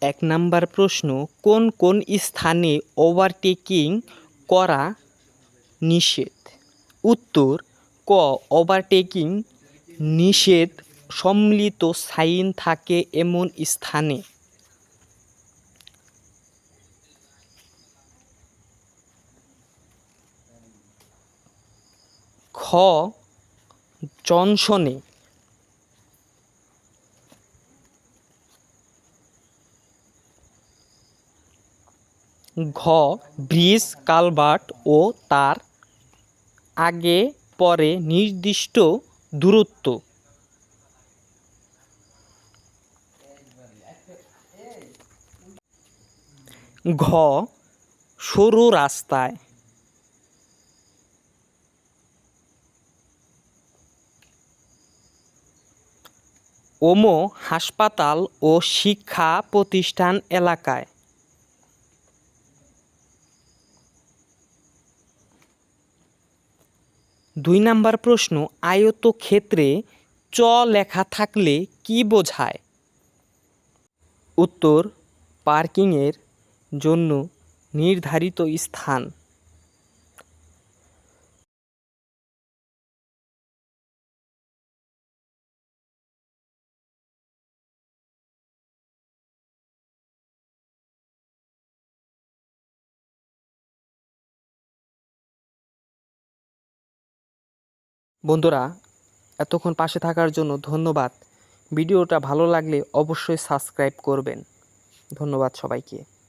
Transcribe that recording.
এক নাম্বার প্রশ্ন, কোন কোন স্থানে ওভারটেকিং করা নিষেধ? উত্তর ক, ওভারটেকিং নিষেধ সম্মিলিত সাইন থাকে এমন স্থানে। খ, জনসনে। ঘ, ব্রিজ, কালভার্ট ও তার আগে পরে নির্দিষ্ট দূরত্ব। ঘ, সরু রাস্তায়। ওম, হাসপাতাল ও শিক্ষা প্রতিষ্ঠান এলাকায়। ২ নাম্বার প্রশ্ন, আয়তক্ষেত্রে চ লেখা থাকলে কি বোঝায়? উত্তর, পার্কিংয়ের জন্য নির্ধারিত স্থান। বন্ধুরা, এতক্ষণ পাশে থাকার জন্য ধন্যবাদ। ভিডিওটা ভালো লাগলে অবশ্যই সাবস্ক্রাইব করবেন। ধন্যবাদ সবাইকে।